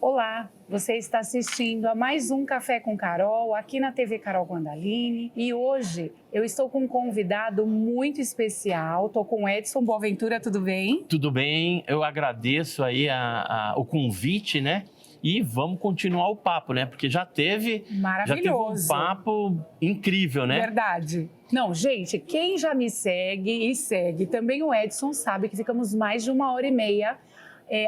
Olá, você está assistindo a mais um Café com Carol, aqui na TV Carol Guandaline. E hoje eu estou com um convidado muito especial, estou com o Edson Boaventura, tudo bem? Tudo bem, eu agradeço aí o convite, né? E vamos continuar o papo, né? Porque já teve um papo incrível, né? Verdade. Não, gente, quem já me segue e segue também o Edson sabe que ficamos mais de 1h30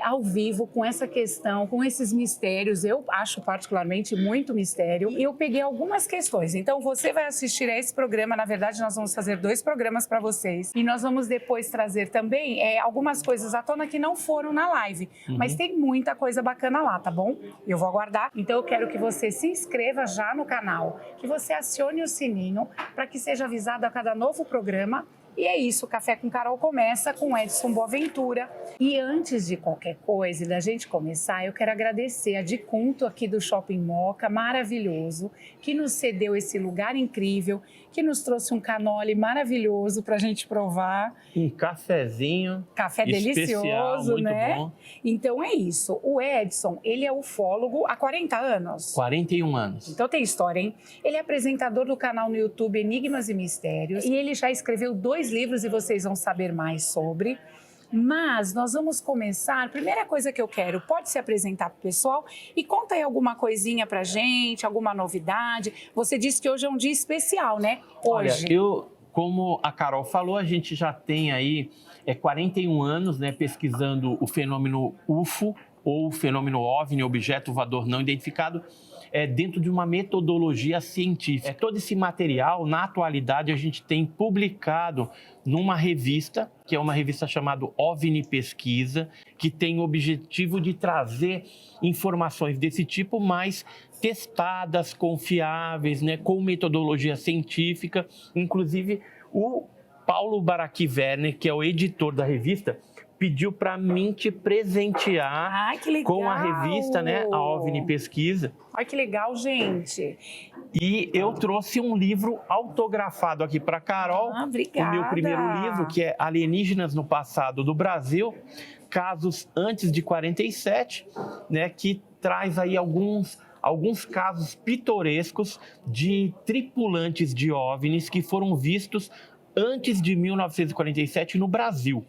ao vivo com essa questão, com esses mistérios. Eu acho particularmente muito mistério. E eu peguei algumas questões. Então, você vai assistir a esse programa. Na verdade, nós vamos fazer 2 programas para vocês. E nós vamos depois trazer também algumas coisas à tona que não foram na live. Mas tem muita coisa bacana lá, tá bom? Eu vou aguardar. Então, eu quero que você se inscreva já no canal, que você acione o sininho para que seja avisado a cada novo programa. E é isso, o Café com Carol começa com Edson Boaventura. E antes de qualquer coisa e da gente começar, eu quero agradecer a Diconto aqui do Shopping Moca, maravilhoso, que nos cedeu esse lugar incrível, que nos trouxe um canole maravilhoso para a gente provar. Um cafezinho. Café especial, delicioso, muito né? Bom. Então é isso. O Edson, ele é ufólogo há 40 anos. 41 anos. Então tem história, hein? Ele é apresentador do canal no YouTube Enigmas e Mistérios. E ele já escreveu 2 livros e vocês vão saber mais sobre. Mas nós vamos começar. Primeira coisa que eu quero, pode se apresentar para o pessoal e conta aí alguma coisinha pra gente, alguma novidade. Você disse que hoje é um dia especial, né? Hoje. Olha, como a Carol falou, a gente já tem aí 41 anos, né, pesquisando o fenômeno UFO, ou fenômeno OVNI, objeto voador não identificado, dentro de uma metodologia científica. Todo esse material, na atualidade, a gente tem publicado numa revista, que é uma revista chamada OVNI Pesquisa, que tem o objetivo de trazer informações desse tipo, mais testadas, confiáveis, né, com metodologia científica. Inclusive, o Paulo Baraki Werner, que é o editor da revista, pediu para mim te presentear com a revista, né, a OVNI Pesquisa. Ai, que legal, gente. E eu trouxe um livro autografado aqui para Carol. Obrigada. O meu primeiro livro, que é Alienígenas no Passado do Brasil, casos antes de 47, né, que traz aí alguns casos pitorescos de tripulantes de OVNIs que foram vistos antes de 1947 no Brasil.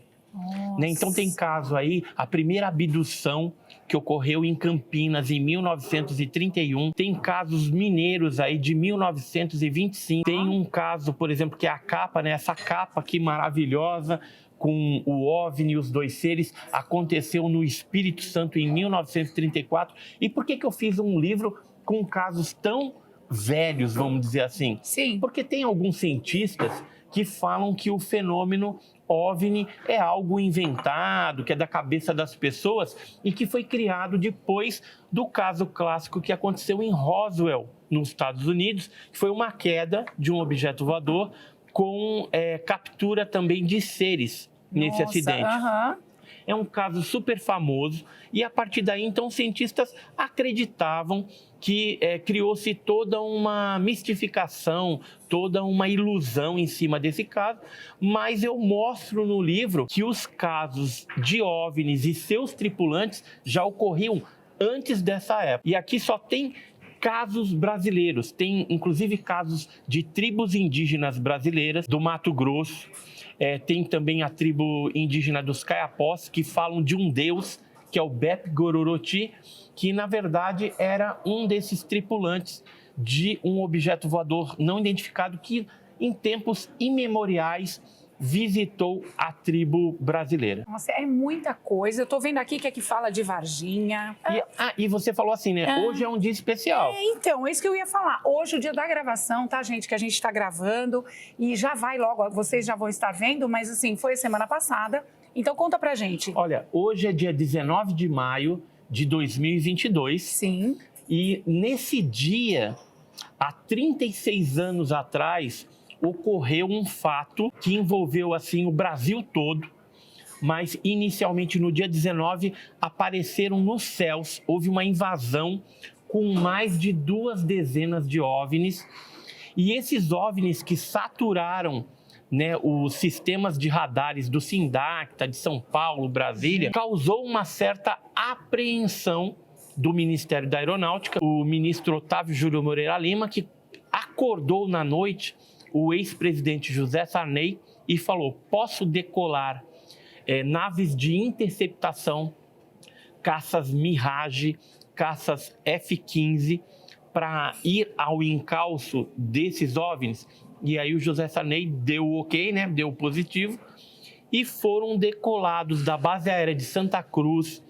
Né? Então tem caso aí, a primeira abdução que ocorreu em Campinas em 1931, tem casos mineiros aí de 1925, tem um caso, por exemplo, que é a capa, né? Essa capa aqui maravilhosa, com o OVNI e os 2 seres, aconteceu no Espírito Santo em 1934. E por que eu fiz um livro com casos tão velhos, vamos dizer assim? Sim. Porque tem alguns cientistas que falam que o fenômeno OVNI é algo inventado, que é da cabeça das pessoas e que foi criado depois do caso clássico que aconteceu em Roswell, nos Estados Unidos, que foi uma queda de um objeto voador com captura também de seres nesse acidente. É um caso super famoso e a partir daí, então, cientistas acreditavam que criou-se toda uma mistificação, toda uma ilusão em cima desse caso, mas eu mostro no livro que os casos de OVNIs e seus tripulantes já ocorriam antes dessa época. E aqui só tem casos brasileiros, tem inclusive casos de tribos indígenas brasileiras do Mato Grosso, tem também a tribo indígena dos Caiapós, que falam de um deus, que é o Bep-Gororoti, que na verdade era um desses tripulantes de um objeto voador não identificado que em tempos imemoriais visitou a tribo brasileira. Nossa, é muita coisa. Eu tô vendo aqui que aqui fala de Varginha. E você falou assim, né? Hoje é um dia especial. Então, é isso que eu ia falar. Hoje, o dia da gravação, tá, gente? Que a gente tá gravando e já vai logo, vocês já vão estar vendo, mas assim, foi a semana passada. Então, conta pra gente. Olha, hoje é dia 19 de maio de 2022. Sim. E nesse dia, há 36 anos atrás, ocorreu um fato que envolveu assim o Brasil todo, mas inicialmente no dia 19 apareceram nos céus, houve uma invasão com mais de 2 dezenas de OVNIs, e esses OVNIs que saturaram, né, os sistemas de radares do Sindacta, de São Paulo, Brasília, causou uma certa apreensão do Ministério da Aeronáutica, o ministro Otávio Júlio Moreira Lima, que acordou na noite o ex-presidente José Sarney e falou: posso decolar naves de interceptação, caças Mirage, caças F-15, para ir ao encalço desses OVNIs. E aí o José Sarney deu o ok, né? Deu o positivo, e foram decolados da base aérea de Santa Cruz,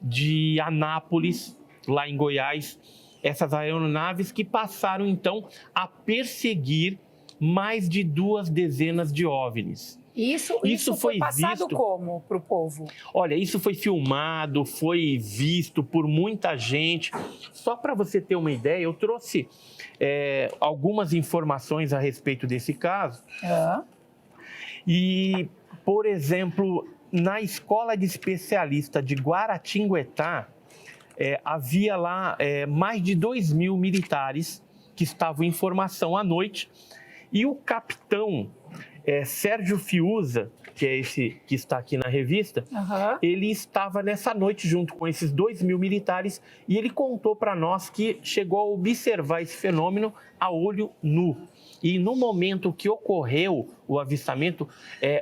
de Anápolis, lá em Goiás, essas aeronaves que passaram então a perseguir mais de 2 dezenas de OVNIs. Isso foi passado visto como para o povo? Olha, isso foi filmado, foi visto por muita gente. Só para você ter uma ideia, eu trouxe algumas informações a respeito desse caso. E, por exemplo, na Escola de Especialista de Guaratinguetá, havia lá mais de 2.000 militares que estavam em formação à noite. E o capitão Sérgio Fiuza, que é esse que está aqui na revista, ele estava nessa noite junto com esses 2.000 militares e ele contou para nós que chegou a observar esse fenômeno a olho nu. E no momento que ocorreu o avistamento,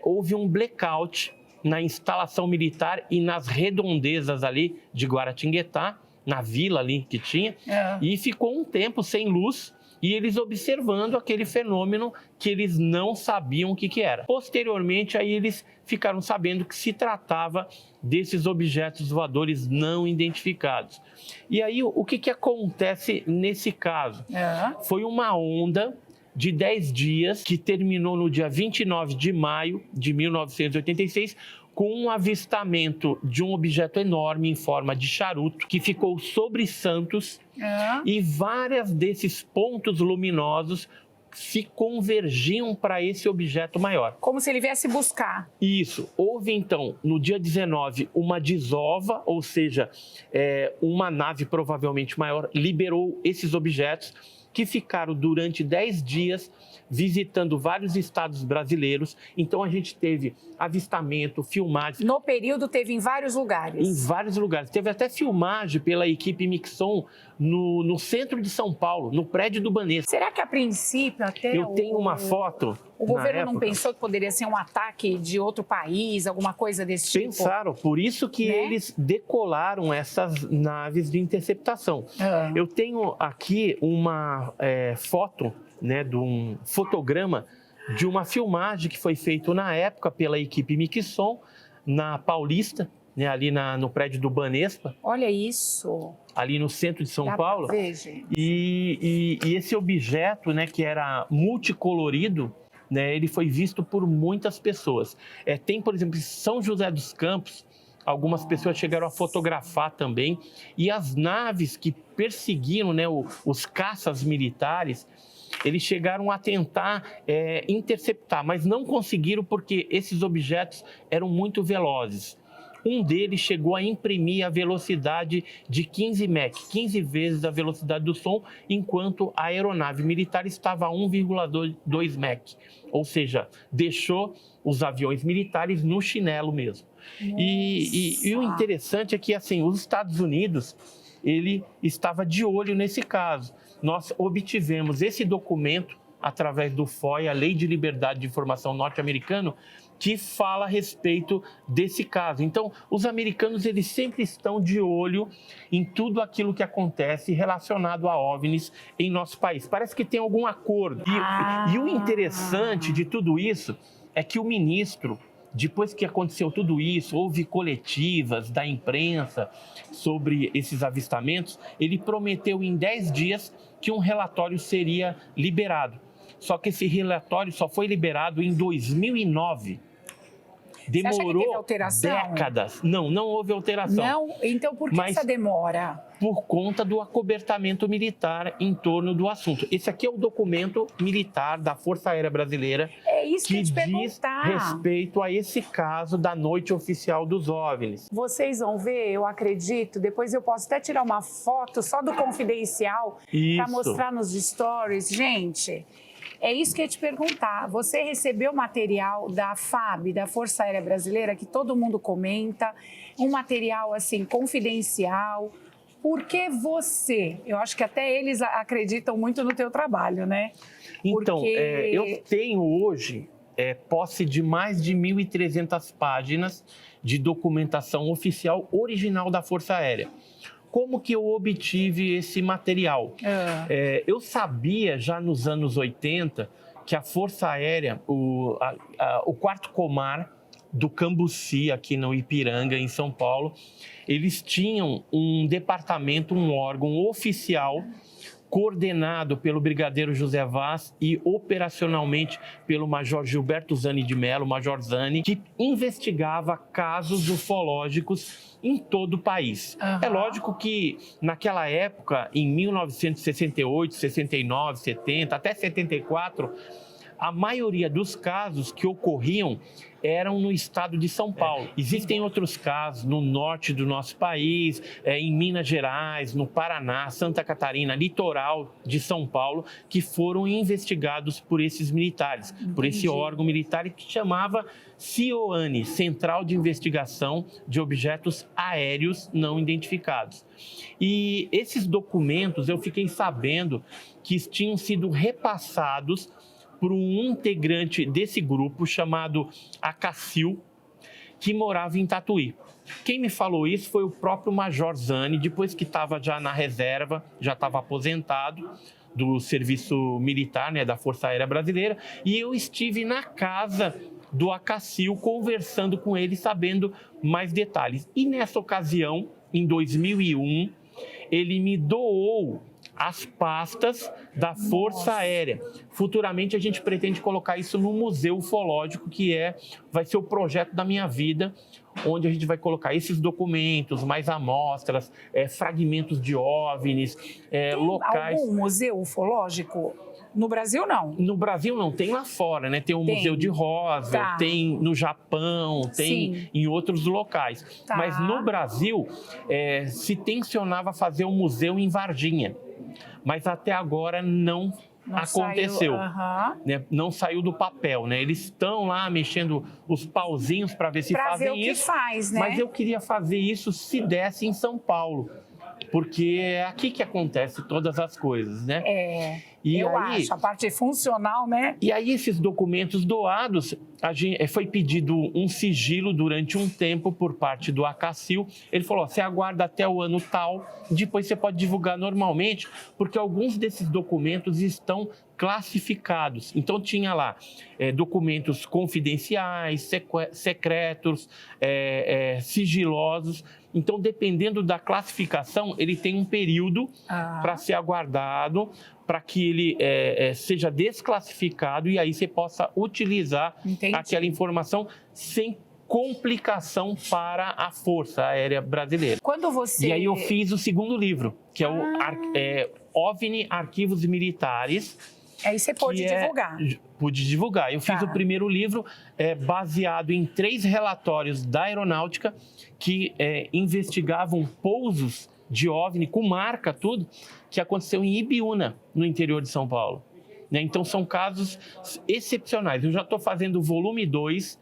houve um blackout na instalação militar e nas redondezas ali de Guaratinguetá, na vila ali que tinha, e ficou um tempo sem luz. E eles observando aquele fenômeno que eles não sabiam o que era. Posteriormente, aí eles ficaram sabendo que se tratava desses objetos voadores não identificados. E aí, o que acontece nesse caso? Foi uma onda de 10 dias que terminou no dia 29 de maio de 1986, com um avistamento de um objeto enorme em forma de charuto que ficou sobre Santos e vários desses pontos luminosos se convergiam para esse objeto maior. Como se ele viesse buscar. Isso. Houve, então, no dia 19, uma desova, ou seja, uma nave provavelmente maior liberou esses objetos que ficaram durante 10 dias visitando vários estados brasileiros. Então, a gente teve avistamento, filmagem. No período, teve em vários lugares? Em vários lugares. Teve até filmagem pela equipe Mixon no centro de São Paulo, no prédio do Banespa. Será que, a princípio, até eu tenho uma foto. O governo não pensou que poderia ser um ataque de outro país, alguma coisa desse tipo? Pensaram, por isso que eles decolaram essas naves de interceptação. Eu tenho aqui uma foto, de um fotograma de uma filmagem que foi feita na época pela equipe Mixon, na Paulista, ali no prédio do Banespa. Olha isso! Ali no centro de São Paulo. Dá pra ver, gente. E esse objeto, que era multicolorido, ele foi visto por muitas pessoas. Tem, por exemplo, em São José dos Campos, algumas pessoas chegaram a fotografar também. E as naves que perseguiram, os caças militares, eles chegaram a tentar interceptar, mas não conseguiram porque esses objetos eram muito velozes. Um deles chegou a imprimir a velocidade de 15 Mach, 15 vezes a velocidade do som, enquanto a aeronave militar estava a 1,2 Mach. Ou seja, deixou os aviões militares no chinelo mesmo. E o interessante é que, assim, os Estados Unidos, ele estava de olho nesse caso. Nós obtivemos esse documento através do FOIA, a Lei de Liberdade de Informação norte-americano, que fala a respeito desse caso. Então, os americanos, eles sempre estão de olho em tudo aquilo que acontece relacionado a OVNIs em nosso país. Parece que tem algum acordo. E o interessante de tudo isso é que o ministro, depois que aconteceu tudo isso, houve coletivas da imprensa sobre esses avistamentos, ele prometeu em 10 dias que um relatório seria liberado. Só que esse relatório só foi liberado em 2009. Demorou décadas. Não houve alteração. Não? Então por que essa demora? Por conta do acobertamento militar em torno do assunto. Esse aqui é o documento militar da Força Aérea Brasileira que diz respeito a esse caso da noite oficial dos OVNIs. Vocês vão ver, eu acredito, depois eu posso até tirar uma foto só do confidencial para mostrar nos stories. Gente, é isso que eu ia te perguntar. Você recebeu material da FAB, da Força Aérea Brasileira, que todo mundo comenta, um material assim confidencial. Por que você? Eu acho que até eles acreditam muito no teu trabalho, né? Então, Porque- eu tenho hoje posse de mais de 1.300 páginas de documentação oficial original da Força Aérea. Como que eu obtive esse material? Eu sabia já nos anos 80 que a Força Aérea, o 4º Comar do Cambuci, aqui no Ipiranga, em São Paulo, eles tinham um departamento, um órgão oficial coordenado pelo brigadeiro José Vaz e operacionalmente pelo major Gilberto Zani de Mello, Major Zani, que investigava casos ufológicos em todo o país. É lógico que naquela época, em 1968, 69, 70, até 74, a maioria dos casos que ocorriam eram no estado de São Paulo. Existem outros casos no norte do nosso país, em Minas Gerais, no Paraná, Santa Catarina, litoral de São Paulo, que foram investigados por esses militares, por esse órgão militar que chamava CIOANI, Central de Investigação de Objetos Aéreos Não Identificados. E esses documentos eu fiquei sabendo que tinham sido repassados por um integrante desse grupo chamado Acacil, que morava em Tatuí. Quem me falou isso foi o próprio Major Zani, depois que estava já na reserva, já estava aposentado do serviço militar, né, da Força Aérea Brasileira, e eu estive na casa do Acacil conversando com ele, sabendo mais detalhes. E nessa ocasião, em 2001, ele me doou as pastas da Força Aérea. Futuramente a gente pretende colocar isso no Museu Ufológico, que vai ser o projeto da minha vida, onde a gente vai colocar esses documentos, mais amostras, fragmentos de OVNIs, locais. Algum museu ufológico? No Brasil, não? No Brasil não, tem lá fora, né? Tem o Museu de Roswell, tem no Japão, tem em outros locais. Mas no Brasil, se tensionava fazer um museu em Varginha. Mas até agora não aconteceu, né? Não saiu do papel, né? Eles estão lá mexendo os pauzinhos para ver se fazem isso. Faz, né? Mas eu queria fazer isso se desse em São Paulo, porque é aqui que acontece todas as coisas, né? Eu acho, a parte funcional, né? E aí esses documentos doados, foi pedido um sigilo durante um tempo por parte do Acacil. Ele falou, você aguarda até o ano tal, depois você pode divulgar normalmente, porque alguns desses documentos estão classificados. Então tinha lá documentos confidenciais, secretos, sigilosos. Então, dependendo da classificação, ele tem um período para ser aguardado, para que ele seja desclassificado e aí você possa utilizar aquela informação sem complicação para a Força Aérea Brasileira. Quando você... E aí eu fiz o segundo livro, que é o OVNI Arquivos Militares. Aí você pôde divulgar. Pude divulgar. Eu fiz o primeiro livro baseado em 3 relatórios da aeronáutica que investigavam pousos de OVNI, com marca, tudo, que aconteceu em Ibiúna, no interior de São Paulo. Né? Então, são casos excepcionais. Eu já estou fazendo o volume 2,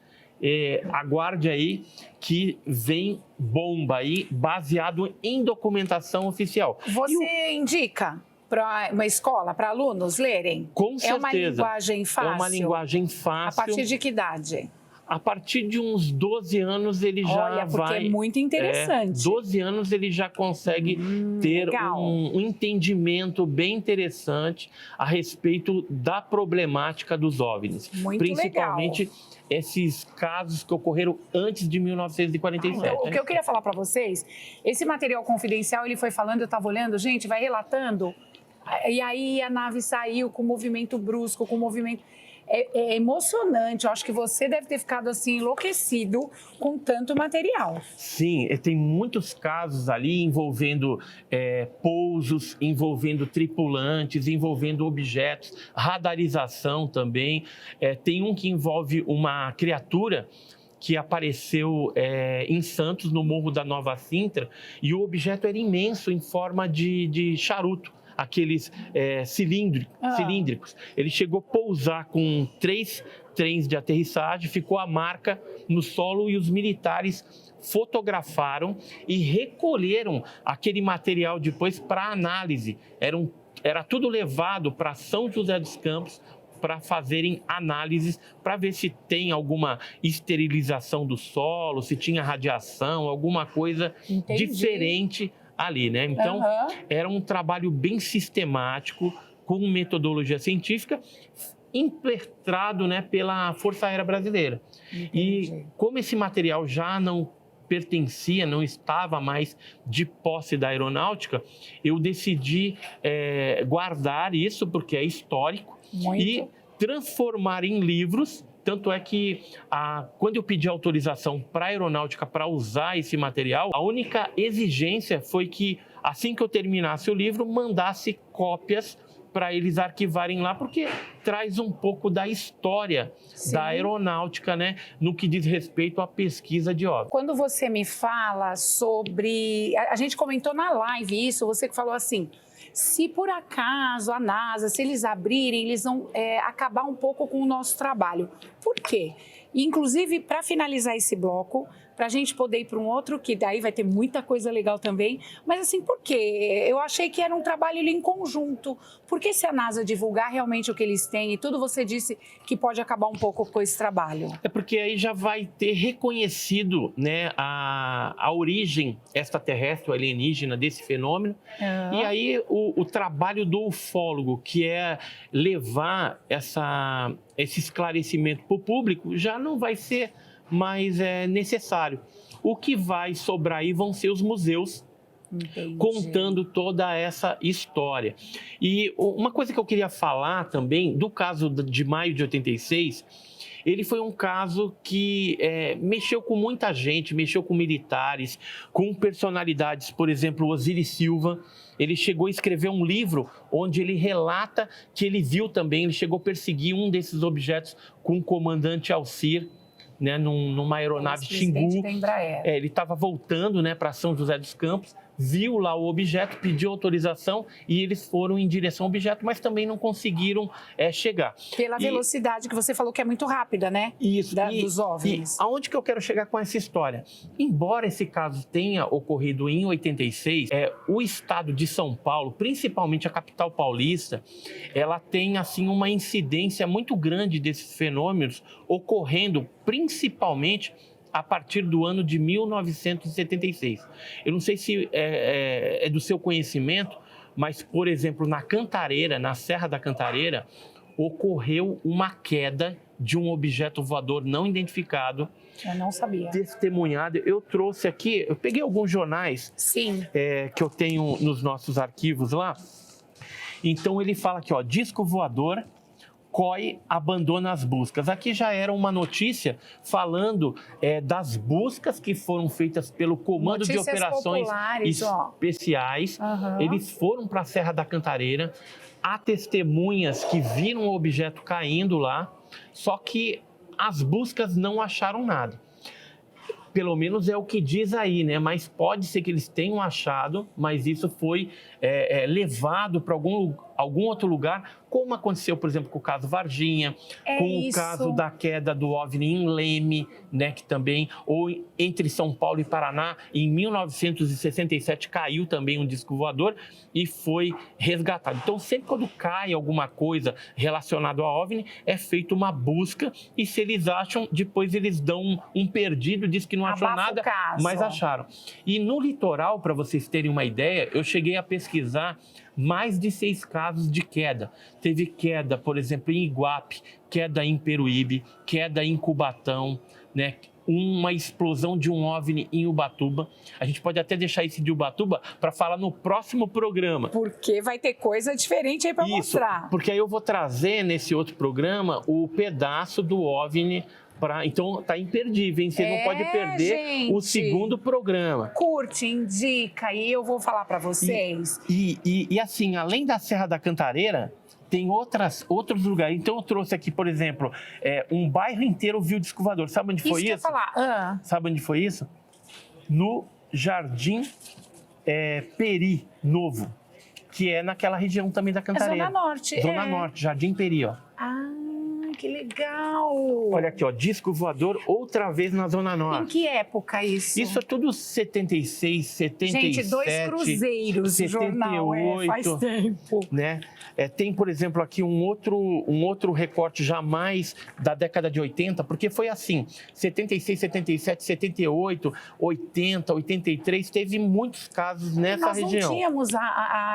aguarde aí, que vem bomba aí, baseado em documentação oficial. Você indica para uma escola, para alunos lerem? Com certeza. É uma linguagem fácil? É uma linguagem fácil. A partir de que idade? A partir de uns 12 anos ele já porque é muito interessante. 12 anos ele já consegue ter um entendimento bem interessante a respeito da problemática dos OVNIs. Muito principalmente legal. Esses casos que ocorreram antes de 1947. Então, o que eu queria falar para vocês, esse material confidencial, ele foi falando, eu estava olhando, gente, vai relatando, e aí a nave saiu com movimento brusco, com movimento... É emocionante, eu acho que você deve ter ficado assim enlouquecido com tanto material. Sim, tem muitos casos ali envolvendo pousos, envolvendo tripulantes, envolvendo objetos, radarização também. Tem um que envolve uma criatura que apareceu em Santos, no Morro da Nova Sintra, e o objeto era imenso, em forma de charuto. Aqueles cilíndricos. Ele chegou a pousar com 3 trens de aterrissagem, ficou a marca no solo e os militares fotografaram e recolheram aquele material depois para análise. Era tudo levado para São José dos Campos para fazerem análises para ver se tem alguma esterilização do solo, se tinha radiação, alguma coisa diferente ali, né? Então, era um trabalho bem sistemático, com metodologia científica, impetrado, né, pela Força Aérea Brasileira. E como esse material já não pertencia, não estava mais de posse da aeronáutica, eu decidi guardar isso, porque é histórico, e transformar em livros. Tanto é que, quando eu pedi autorização para a aeronáutica para usar esse material, a única exigência foi que, assim que eu terminasse o livro, mandasse cópias para eles arquivarem lá, porque traz um pouco da história da aeronáutica, né, no que diz respeito à pesquisa de OVNI. Quando você me fala sobre... A gente comentou na live isso, você que falou assim, se por acaso a NASA, se eles abrirem, eles vão acabar um pouco com o nosso trabalho. Por quê? Inclusive, para finalizar esse bloco, para a gente poder ir para um outro, que daí vai ter muita coisa legal também, mas assim, por quê? Eu achei que era um trabalho ali em conjunto. Por que se a NASA divulgar realmente o que eles têm e tudo você disse que pode acabar um pouco com esse trabalho? É porque aí já vai ter reconhecido, né, a origem extraterrestre, alienígena desse fenômeno. E aí o trabalho do ufólogo, que é levar esse esclarecimento para o público, já não vai ser mais necessário. O que vai sobrar aí vão ser os museus, contando toda essa história. E uma coisa que eu queria falar também, do caso de maio de 86, ele foi um caso que mexeu com muita gente, mexeu com militares, com personalidades, por exemplo, Osiris Silva. Ele chegou a escrever um livro onde ele relata que ele viu também, ele chegou a perseguir um desses objetos com o comandante Alcir, né, numa aeronave Xingu. Ele estava voltando, né, para São José dos Campos, viu lá o objeto, pediu autorização e eles foram em direção ao objeto, mas também não conseguiram chegar. Pela velocidade que você falou que é muito rápida, né? Isso. Dos OVNIs. E aonde que eu quero chegar com essa história? Embora esse caso tenha ocorrido em 86, o estado de São Paulo, principalmente a capital paulista, ela tem assim uma incidência muito grande desses fenômenos ocorrendo principalmente a partir do ano de 1976. Eu não sei se é do seu conhecimento, mas, por exemplo, na Cantareira, na Serra da Cantareira, ocorreu uma queda de um objeto voador não identificado. Eu não sabia. Testemunhado. Eu trouxe aqui, eu peguei alguns jornais que eu tenho nos nossos arquivos lá. Então ele fala aqui, ó, disco voador, COI abandona as buscas. Aqui já era uma notícia falando das buscas que foram feitas pelo Comando de Operações Especiais. Eles foram para a Serra da Cantareira. Há testemunhas que viram o objeto caindo lá, só que as buscas não acharam nada. Pelo menos é o que diz aí, né? Mas pode ser que eles tenham achado, mas isso foi levado para algum outro lugar, como aconteceu, por exemplo, com o caso Varginha, com o caso da queda do OVNI em Leme, né, que também, ou entre São Paulo e Paraná, em 1967 caiu também um disco voador e foi resgatado. Então, sempre quando cai alguma coisa relacionada ao OVNI, é feita uma busca e se eles acham, depois eles dão um perdido, diz que não achou nada, mas acharam. E no litoral, para vocês terem uma ideia, eu cheguei a pesquisar mais de 6 casos de queda. Teve queda, por exemplo, em Iguape, queda em Peruíbe, queda em Cubatão, né? Uma explosão de um OVNI em Ubatuba. A gente pode até deixar esse de Ubatuba para falar no próximo programa. Porque vai ter coisa diferente aí para mostrar. Porque aí eu vou trazer nesse outro programa o pedaço do OVNI. Então tá imperdível, hein? Você não pode perder o segundo programa. Curte, indica e eu vou falar para vocês. E assim, além da Serra da Cantareira, tem outros lugares. Então eu trouxe aqui, por exemplo, um bairro inteiro viu disco voador. Sabe onde foi isso? Que eu ia falar. Sabe onde foi isso? No Jardim Peri Novo, que é naquela região também da Cantareira. Zona Norte. Zona Norte, Jardim Peri, ó. que legal! Olha aqui, ó, disco voador outra vez na Zona Em Norte. que época isso? Isso é tudo 76, 77, Gente, 2 cruzeiros o jornal, 78, faz tempo. né? Tem, por exemplo, aqui um outro recorte já mais da década de 80, porque foi assim, 76, 77, 78, 80, 83, teve muitos casos nessa região. Nós não tínhamos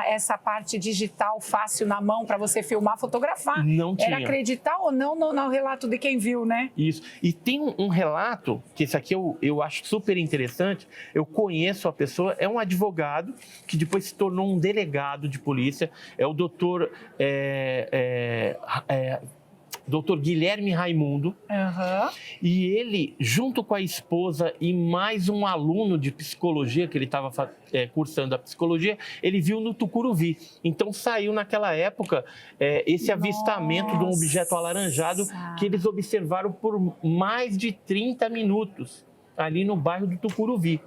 essa parte digital fácil na mão para você filmar, fotografar. Não tinha. Era acreditar ou não no relato de quem viu, né? Isso. E tem um relato, que esse aqui eu acho super interessante, eu conheço a pessoa, é um advogado que depois se tornou um delegado de polícia, é o doutor Guilherme Raimundo, e ele, junto com a esposa e mais um aluno de psicologia, que ele estava cursando a psicologia, ele viu no Tucuruvi. Então saiu naquela época esse avistamento de um objeto alaranjado que eles observaram por mais de 30 minutos ali no bairro do Tucuruvi.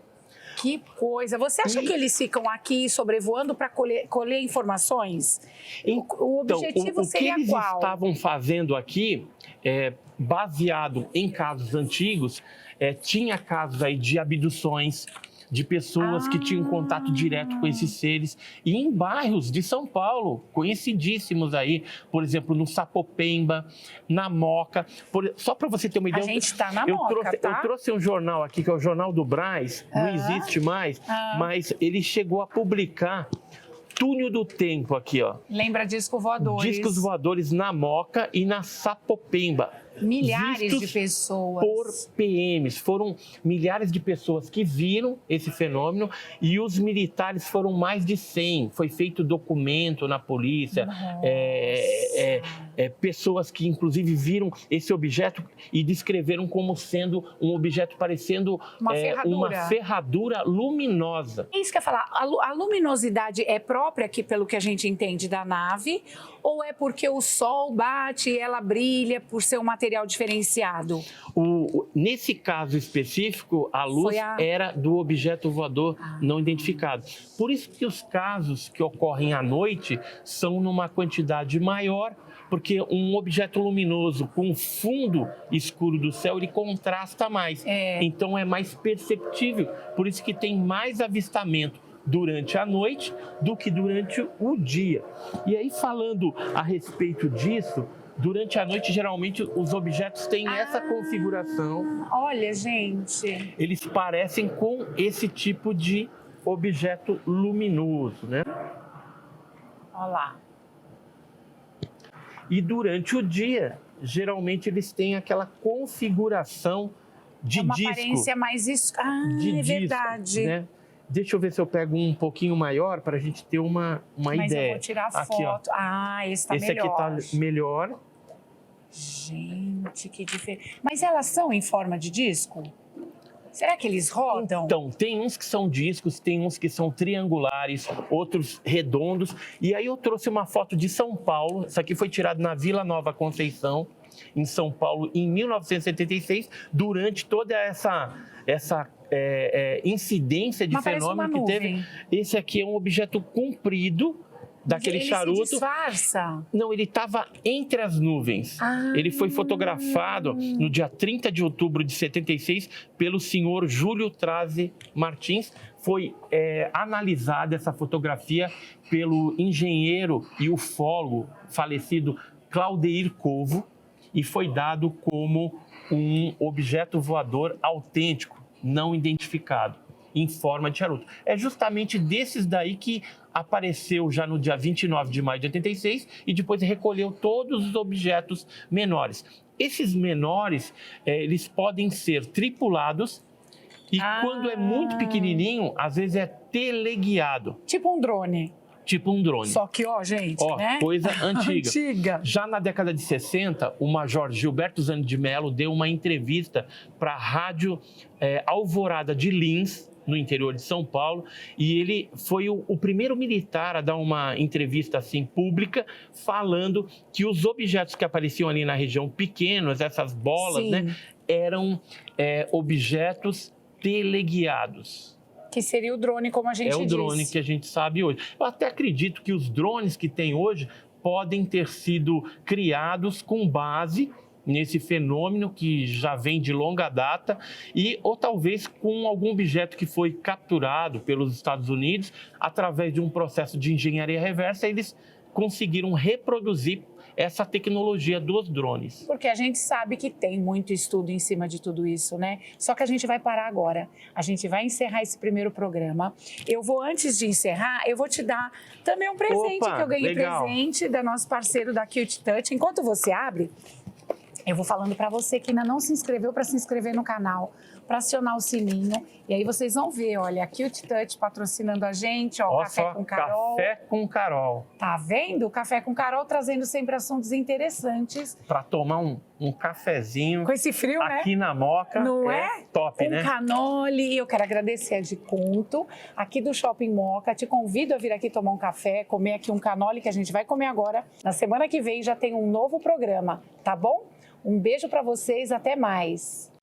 Que coisa! Você acha que eles ficam aqui sobrevoando para colher informações? O objetivo seria o que eles qual? estavam fazendo aqui, baseado em casos antigos, tinha casos aí de abduções, de pessoas que tinham contato direto com esses seres, e em bairros de São Paulo, conhecidíssimos aí, por exemplo, no Sapopemba, na Moca. Só para você ter uma ideia... A gente está na Moca, tá? Eu trouxe um jornal aqui, que é o Jornal do Brás, não existe mais, mas ele chegou a publicar Túnel do Tempo aqui, ó. Lembra disco voadores. Discos voadores na Moca e na Sapopemba. Milhares de pessoas. Por PMs. Foram milhares de pessoas que viram esse fenômeno e os militares foram mais de 100. Foi feito documento na polícia. Pessoas que, inclusive, viram esse objeto e descreveram como sendo um objeto parecendo uma ferradura luminosa. É isso que eu ia falar. A luminosidade é própria aqui, pelo que a gente entende, da nave? Ou é porque o sol bate e ela brilha por ser um material diferenciado? Nesse caso específico, a luz era do objeto voador não identificado. Por isso que os casos que ocorrem à noite são numa quantidade maior, porque um objeto luminoso com fundo escuro do céu, ele contrasta mais. Então é mais perceptível. Por isso que tem mais avistamento durante a noite do que durante o dia. E aí, falando a respeito disso, durante a noite, geralmente, os objetos têm essa configuração. Olha, gente. Eles parecem com esse tipo de objeto luminoso, né? Olha lá. E durante o dia, geralmente, eles têm aquela configuração de disco. Uma aparência mais... é verdade. Né? Deixa eu ver se eu pego um pouquinho maior para a gente ter uma ideia. Mas eu vou tirar a aqui, foto. Esse está melhor. Esse aqui está melhor. Gente, que diferente. Mas elas são em forma de disco? Será que eles rodam? Então, tem uns que são discos, tem uns que são triangulares, outros redondos. E aí eu trouxe uma foto de São Paulo. Isso aqui foi tirado na Vila Nova Conceição, em São Paulo, em 1976, durante toda essa incidência de fenômeno que teve. Esse aqui é um objeto comprido, daquele charuto. Ele se disfarça? Não, ele estava entre as nuvens. Ele foi fotografado no dia 30 de outubro de 76 pelo senhor Júlio Traze Martins. Foi analisada essa fotografia pelo engenheiro e ufólogo falecido Claudeir Covo e foi dado como um objeto voador autêntico, não identificado, em forma de charuto. É justamente desses daí que apareceu já no dia 29 de maio de 86 e depois recolheu todos os objetos menores. Esses menores, eles podem ser tripulados e quando é muito pequenininho, às vezes é teleguiado. Tipo um drone. Tipo um drone. Só que, gente, né? Coisa antiga. Antiga. Já na década de 60, o major Gilberto Zani de Mello deu uma entrevista para a rádio Alvorada de Lins, no interior de São Paulo, e ele foi o primeiro militar a dar uma entrevista assim pública, falando que os objetos que apareciam ali na região pequenos, essas bolas, né, eram objetos teleguiados. Que seria o drone, como a gente disse. É o drone que a gente sabe hoje. Eu até acredito que os drones que tem hoje podem ter sido criados com base nesse fenômeno que já vem de longa data ou talvez com algum objeto que foi capturado pelos Estados Unidos através de um processo de engenharia reversa, eles conseguiram reproduzir essa tecnologia dos drones. Porque a gente sabe que tem muito estudo em cima de tudo isso, né? Só que a gente vai parar agora. A gente vai encerrar esse primeiro programa. Antes de encerrar, eu vou te dar também um presente. Opa, que eu ganhei legal. presente da nosso parceiro da Cute Touch. Enquanto você abre, eu vou falando para você que ainda não se inscreveu, para se inscrever no canal, para acionar o sininho. E aí vocês vão ver, olha, a Cute Touch patrocinando a gente, ó, Olha Café só, com Carol. Café com Carol. Tá vendo? Café com Carol trazendo sempre assuntos interessantes. Para tomar um cafezinho Com esse frio, né? aqui na Moca. Não é? Top, Com né? canole. Eu quero agradecer a Desconto aqui do Shopping Moca. Te convido a vir aqui tomar um café, comer aqui um canole que a gente vai comer agora. Na semana que vem já tem um novo programa, tá bom? Um beijo para vocês, até mais.